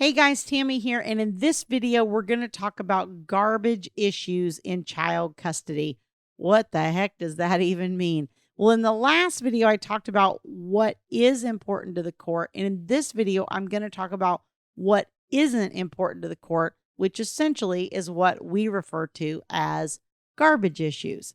Hey guys, Tammy here, and in this video, we're going to talk about garbage issues in child custody. What the heck does that even mean? Well, in the last video, I talked about what is important to the court, and in this video, I'm going to talk about what isn't important to the court, which essentially is what we refer to as garbage issues.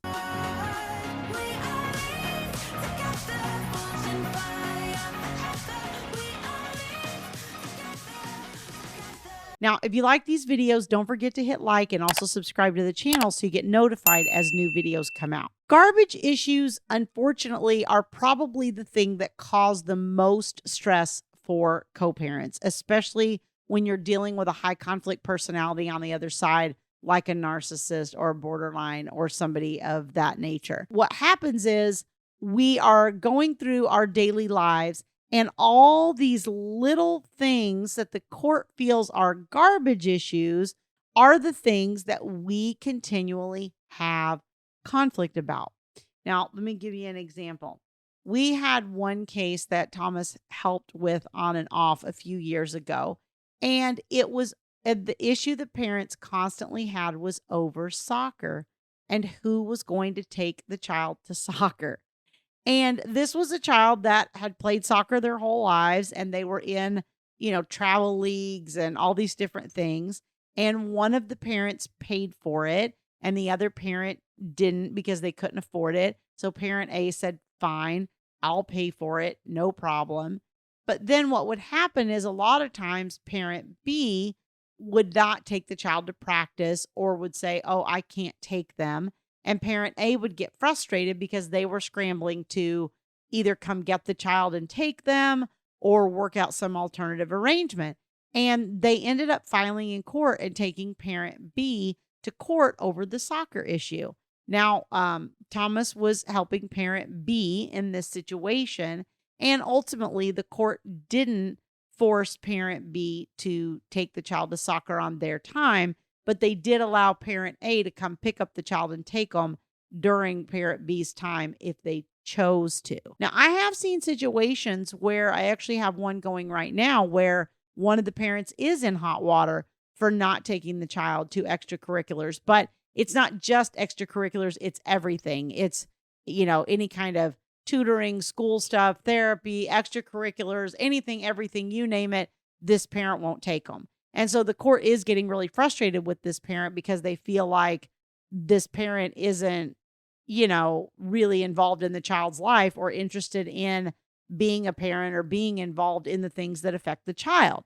Now, if you like these videos, don't forget to hit like and also subscribe to the channel so you get notified as new videos come out. Garbage issues, unfortunately, are probably the thing that cause the most stress for co-parents, especially when you're dealing with a high conflict personality on the other side, like a narcissist or a borderline or somebody of that nature. What happens is we are going through our daily lives, and all these little things that the court feels are garbage issues are the things that we continually have conflict about. Now, let me give you an example. We had one case that Thomas helped with on and off a few years ago, and it was the issue the parents constantly had was over soccer and who was going to take the child to soccer. And this was a child that had played soccer their whole lives, and they were in, travel leagues and all these different things. And one of the parents paid for it and the other parent didn't because they couldn't afford it. So parent A said, fine, I'll pay for it. No problem. But then what would happen is a lot of times parent B would not take the child to practice or would say, oh, I can't take them. And parent A would get frustrated because they were scrambling to either come get the child and take them or work out some alternative arrangement. And they ended up filing in court and taking parent B to court over the soccer issue. Now, Thomas was helping parent B in this situation. And ultimately, the court didn't force parent B to take the child to soccer on their time, but they did allow parent A to come pick up the child and take them during parent B's time if they chose to. Now, I have seen situations where I actually have one going right now where one of the parents is in hot water for not taking the child to extracurriculars, but it's not just extracurriculars, it's everything. It's, any kind of tutoring, school stuff, therapy, extracurriculars, anything, everything, you name it, this parent won't take them. And so the court is getting really frustrated with this parent because they feel like this parent isn't, really involved in the child's life or interested in being a parent or being involved in the things that affect the child.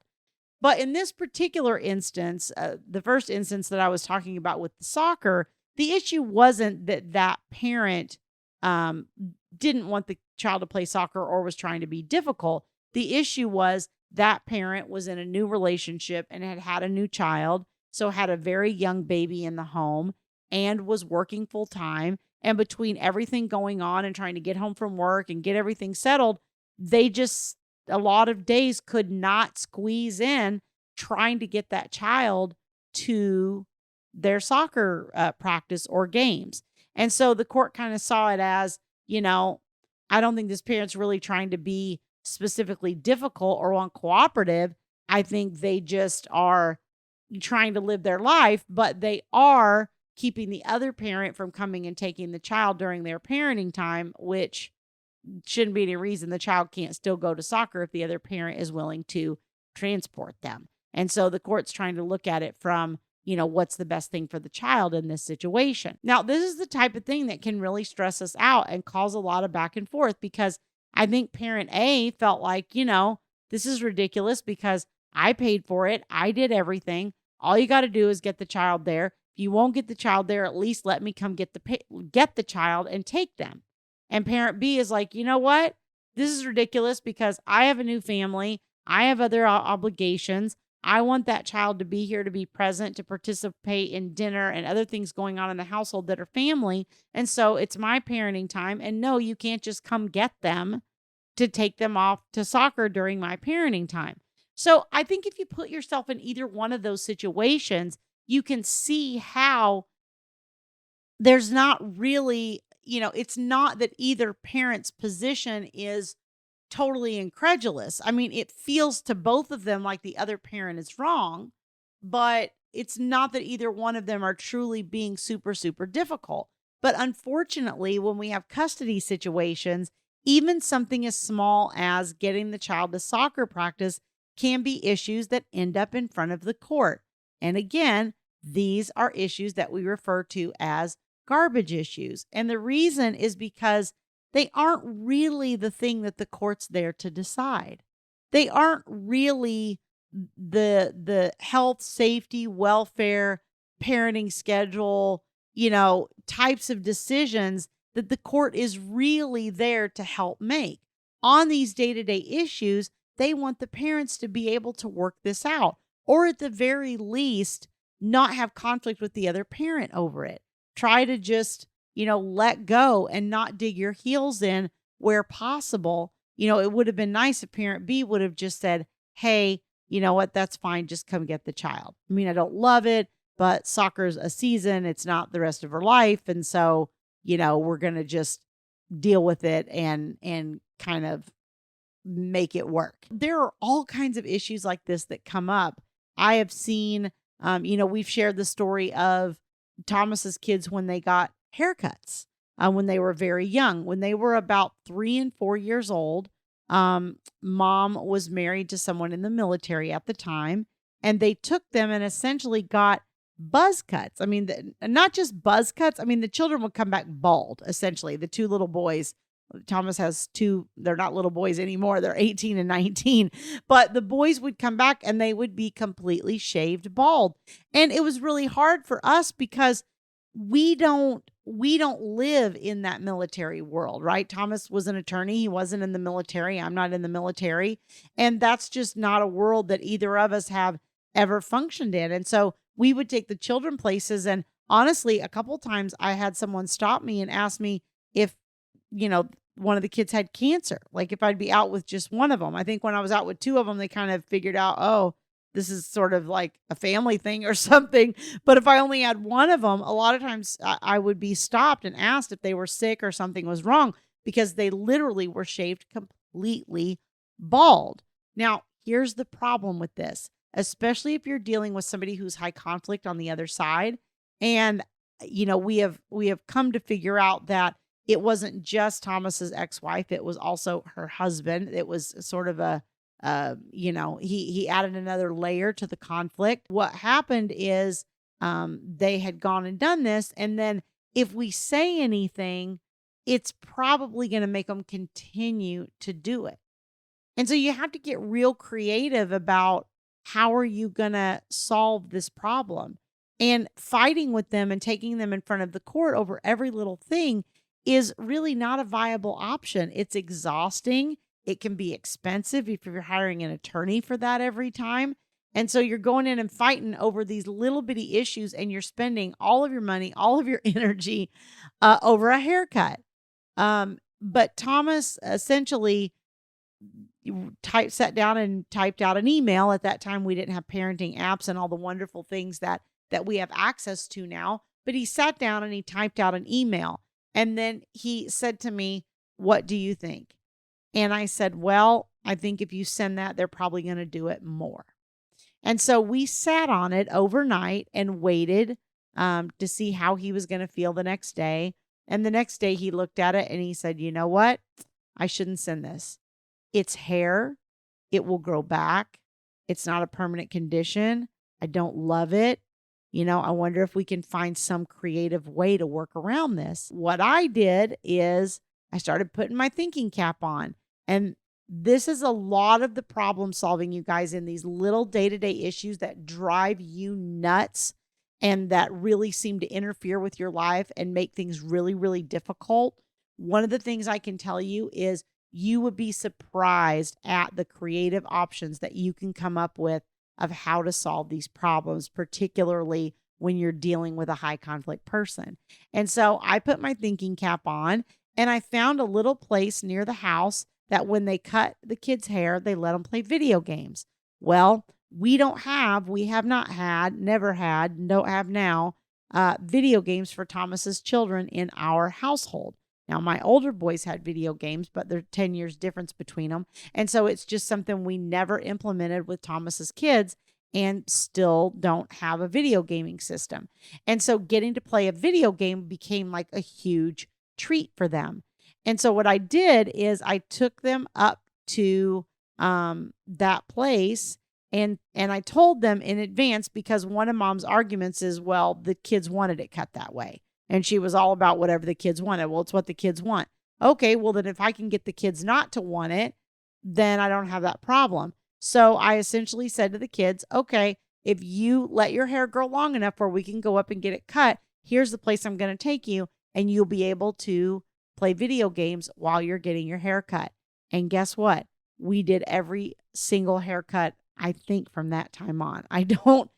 But in this particular instance, the first instance that I was talking about with the soccer, the issue wasn't that parent didn't want the child to play soccer or was trying to be difficult. The issue was that parent was in a new relationship and had had a new child, so had a very young baby in the home and was working full time. And between everything going on and trying to get home from work and get everything settled, they just, a lot of days could not squeeze in trying to get that child to their soccer practice or games. And so the court kind of saw it as, I don't think this parent's really trying to be specifically difficult or uncooperative. I think they just are trying to live their life, but they are keeping the other parent from coming and taking the child during their parenting time, which shouldn't be any reason the child can't still go to soccer if the other parent is willing to transport them. And so the court's trying to look at it from, what's the best thing for the child in this situation. Now, this is the type of thing that can really stress us out and cause a lot of back and forth because I think parent A felt like, this is ridiculous because I paid for it. I did everything. All you got to do is get the child there. If you won't get the child there, at least let me come get the child and take them. And parent B is like, you know what? This is ridiculous because I have a new family. I have other obligations. I want that child to be here, to be present, to participate in dinner and other things going on in the household that are family. And so it's my parenting time. And no, you can't just come get them to take them off to soccer during my parenting time. So I think if you put yourself in either one of those situations, you can see how there's not really, it's not that either parent's position is totally incredulous. I mean, it feels to both of them like the other parent is wrong, but it's not that either one of them are truly being super, super difficult. But unfortunately, when we have custody situations, even something as small as getting the child to soccer practice can be issues that end up in front of the court. And again, these are issues that we refer to as garbage issues. And the reason is because they aren't really the thing that the court's there to decide. They aren't really the health, safety, welfare, parenting schedule, types of decisions that the court is really there to help make. On these day-to-day issues, they want the parents to be able to work this out, or at the very least, not have conflict with the other parent over it. Try to just, let go and not dig your heels in where possible. It would have been nice if parent B would have just said, hey, you know what, that's fine. Just come get the child. I mean, I don't love it, but soccer's a season. It's not the rest of her life. And so, we're going to just deal with it and kind of make it work. There are all kinds of issues like this that come up. I have seen, we've shared the story of Thomas's kids when they got haircuts, when they were very young. When they were about 3 and 4 years old, mom was married to someone in the military at the time, and they took them and essentially got buzz cuts. I mean, not just buzz cuts. I mean, the children would come back bald, essentially. The 2 little boys, Thomas has 2, they're not little boys anymore. They're 18 and 19, but the boys would come back and they would be completely shaved bald. And it was really hard for us because we don't live in that military world, right? Thomas was an attorney. He wasn't in the military. I'm not in the military. And that's just not a world that either of us have ever functioned in. And so we would take the children places. And honestly, a couple of times I had someone stop me and ask me if, one of the kids had cancer, like if I'd be out with just one of them. I think when I was out with 2 of them, they kind of figured out, oh, this is sort of like a family thing or something. But if I only had one of them, a lot of times I would be stopped and asked if they were sick or something was wrong because they literally were shaved completely bald. Now, here's the problem with this, especially if you're dealing with somebody who's high conflict on the other side. And, we have come to figure out that it wasn't just Thomas's ex-wife. It was also her husband. It was sort of he added another layer to the conflict. What happened is they had gone and done this. And then if we say anything, it's probably going to make them continue to do it. And so you have to get real creative about how are you going to solve this problem. And fighting with them and taking them in front of the court over every little thing is really not a viable option. It's exhausting. It can be expensive if you're hiring an attorney for that every time. And so you're going in and fighting over these little bitty issues, and you're spending all of your money, all of your energy over a haircut. But Thomas essentially sat down and typed out an email. At that time, we didn't have parenting apps and all the wonderful things that we have access to now. But he sat down and he typed out an email. And then he said to me, "What do you think?" And I said, "Well, I think if you send that, they're probably going to do it more." And so we sat on it overnight and waited to see how he was going to feel the next day. And the next day he looked at it and he said, "You know what? I shouldn't send this. It's hair. It will grow back. It's not a permanent condition. I don't love it. I wonder if we can find some creative way to work around this." What I did is I started putting my thinking cap on. And this is a lot of the problem solving, you guys, in these little day-to-day issues that drive you nuts and that really seem to interfere with your life and make things really, really difficult. One of the things I can tell you is you would be surprised at the creative options that you can come up with of how to solve these problems, particularly when you're dealing with a high conflict person. And so I put my thinking cap on and I found a little place near the house that when they cut the kids' hair, they let them play video games. Well, we have not had, never had, don't have now, video games for Thomas's children in our household. Now, my older boys had video games, but there's 10 years difference between them. And so it's just something we never implemented with Thomas's kids and still don't have a video gaming system. And so getting to play a video game became like a huge treat for them. And so what I did is I took them up to that place, and I told them in advance, because one of mom's arguments is, well, the kids wanted it cut that way. And she was all about whatever the kids wanted. Well, it's what the kids want. Okay, well, then if I can get the kids not to want it, then I don't have that problem. So I essentially said to the kids, okay, if you let your hair grow long enough where we can go up and get it cut, here's the place I'm going to take you, and you'll be able to play video games while you're getting your hair cut. And guess what? We did every single haircut, I think, from that time on. I don't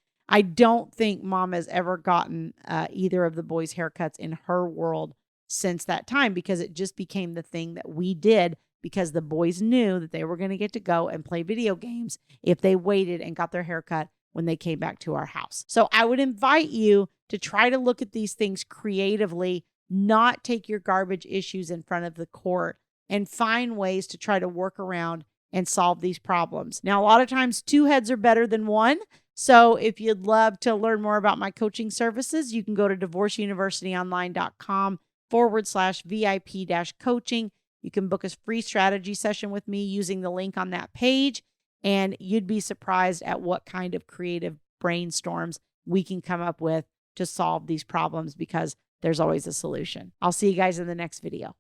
think mom has ever gotten either of the boys' haircuts in her world since that time, because it just became the thing that we did, because the boys knew that they were going to get to go and play video games if they waited and got their haircut when they came back to our house. So I would invite you to try to look at these things creatively, not take your garbage issues in front of the court, and find ways to try to work around and solve these problems. Now, a lot of times 2 heads are better than 1. So if you'd love to learn more about my coaching services, you can go to divorceuniversityonline.com/VIP-coaching. You can book a free strategy session with me using the link on that page, and you'd be surprised at what kind of creative brainstorms we can come up with to solve these problems, because there's always a solution. I'll see you guys in the next video.